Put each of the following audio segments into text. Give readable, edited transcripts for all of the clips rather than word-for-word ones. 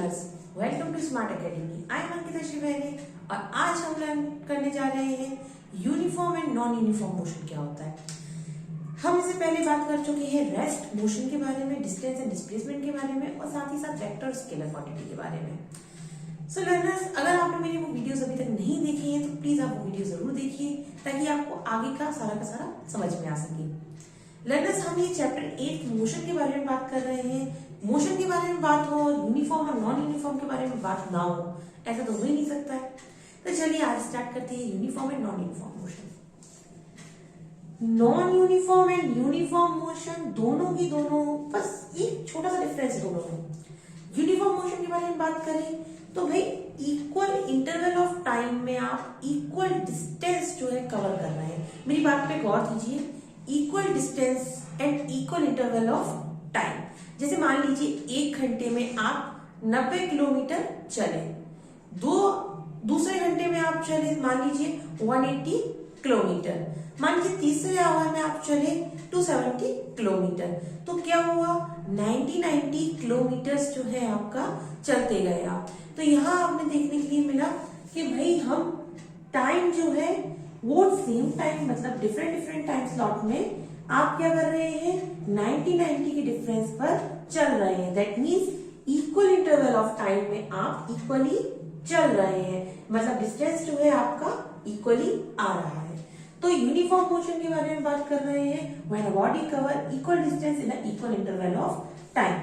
Learners, welcome to smart academy. I am Ankita Shiveri और आज हम लर्न करने जा रहे हैं uniform and non uniform motion क्या होता है। हम इससे पहले बात कर चुके हैं रेस्ट मोशन के बारे में, डिस्टेंस एंड डिस्प्लेसमेंट के बारे में और साथ ही साथ वेक्टर और स्केलर क्वांटिटी के बारे में। सो लर्नर्स, अगर आपने मेरी वो वीडियोस अभी तक नहीं देखी है तो प्लीज आप वो वीडियो जरूर देखिए ताकि आपको आगे का सारा समझ में आ सके। लर्नर्स, हम ये चैप्टर 8 मोशन के बारे में बात कर रहे हैं। मोशन के बारे में बात हो, यूनिफॉर्म और नॉन यूनिफॉर्म के बारे में बात ना हो, ऐसा तो हो ही नहीं सकता है। तो चलिए आज स्टार्ट करते हैं uniform and non uniform motion. Non uniform and uniform motion दोनों की दोनों बस एक छोटा सा डिफरेंस दोनों में। यूनिफॉर्म मोशन के बारे में बात करें तो भाई इक्वल इंटरवल ऑफ टाइम में आप इक्वल डिस्टेंस जो है कवर कर रहे हैं। मेरी बात पे गौर कीजिए, equal distance and equal interval of time. जैसे मान लीजिए 1 घंटे में आप 90 किलोमीटर चले, दूसरे घंटे में आप चले मान लीजिए 180 किलोमीटर, मान लीजिए तीसरे आवर में आप चले 270 किलोमीटर, तो क्या हुआ 90 किलोमीटर जो है आपका चलते गए आप। तो यहाँ आपने देखने के लिए मिला कि भाई हम टाइम जो है वो सेम टाइम मतलब डिफरेंट टाइम स्लॉट में आप क्या कर रहे हैं 90 के डिफरेंस पर चल रहे हैं। That means equal interval of time में आप इक्वली चल रहे हैं, मतलब डिस्टेंस जो है आपका इक्वली आ रहा है। तो यूनिफॉर्म मोशन के बारे में बात कर रहे हैं when a body cover equal distance in a equal interval of time,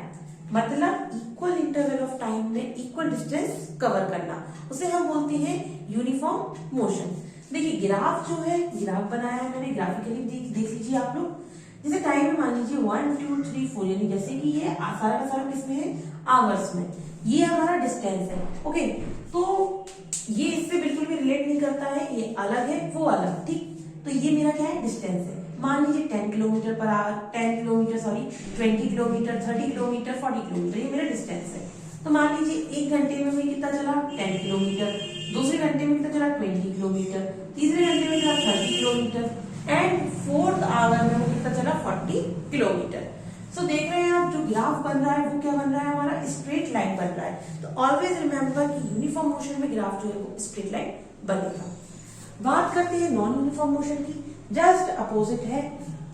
मतलब इक्वल इंटरवल ऑफ टाइम में इक्वल डिस्टेंस कवर करना, उसे हम बोलते हैं यूनिफॉर्म मोशन। देखिए ग्राफ जो है, ग्राफ बनाया है मैंने, ग्राफिकली देख लीजिए आप लोग। जैसे टाइम में मान लीजिए 1 2 3 4, यानी जैसे कि ये सारा का सारा किसमें है आवर्स में, ये हमारा डिस्टेंस है। ओके, तो ये इससे बिल्कुल भी रिलेट नहीं करता है, ये अलग है वो अलग, ठीक। तो ये मेरा क्या है डिस्टेंस है। मान लीजिए 10 kilometre per hour, 20 kilometre, 30 kilometre, 40 kilometre, ये मेरा डिस्टेंस है। तो मान लीजिए 1 घंटे में कितना चला 10 किलोमीटर, दूसरे घंटे में कितना चला 20 किलोमीटर, तीसरे घंटे में चला 30 किलोमीटर एंड फोर्थ आवर में वो कितना चला 40 किलोमीटर। सो देख रहे हैं आप जो ग्राफ बन रहा है वो क्या बन रहा है हमारा स्ट्रेट लाइन बन रहा है। तो ऑलवेज रिमेम्बर कि यूनिफॉर्म मोशन में ग्राफ जो है वो स्ट्रेट लाइन बनेगा। बात करते हैं नॉन यूनिफॉर्म मोशन की, जस्ट अपोजिट है,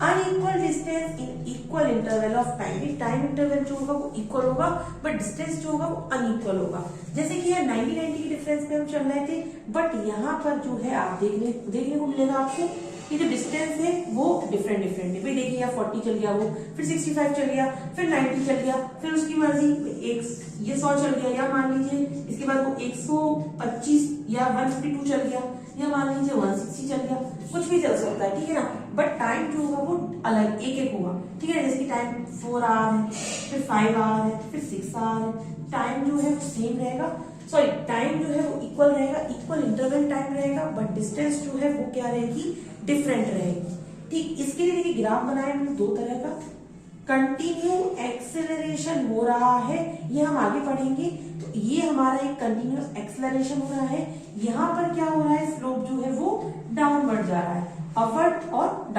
unequal distance in equal interval of time. Time interval जो होगा वो इक्वल होगा बट डिस्टेंस जो होगा वो अनइक्वल होगा। जैसे कि यार 90 के डिफरेंस पे हम चल रहे थे, बट यहाँ पर जो है आप देखने को मिलेगा आपको कि जो डिस्टेंस है वो डिफरेंट है। भाई देखिए यहाँ 40 चल गया वो, फिर 65 चल गया, फिर 90 चल गया, फिर उसकी मर्जी ये 100 चल गया, या मान लीजिए इसके बाद वो 125 या 152 चल गया, या मान लीजिए 160 चल गया, कुछ भी चल सकता है, ठीक है ना। बट टाइम जो होगा वो अलग एक होगा, ठीक है। जैसे कि टाइम 4 आवर है, फिर 5 आवर है, फिर 6 आवर है, टाइम जो है वो सेम रहेगा, सॉरी टाइम जो है वो इक्वल रहेगा, इक्वल इंटरवल टाइम रहेगा, बट डिस्टेंस जो है वो क्या रहेगी डिफरेंट रहेगी, ठीक। इसके लिए देखिए ग्राफ बनाया मैंने 2 तरह का। कंटिन्यू एक्सेलरेशन हो रहा है, ये हम आगे पढ़ेंगे। तो ये हमारा एक कंटिन्यूअस एक्सेलरेशन हो रहा है, यहाँ पर क्या हो रहा है स्लोप जो है वो डाउनवर्ड जा रहा है, अपवर्ड और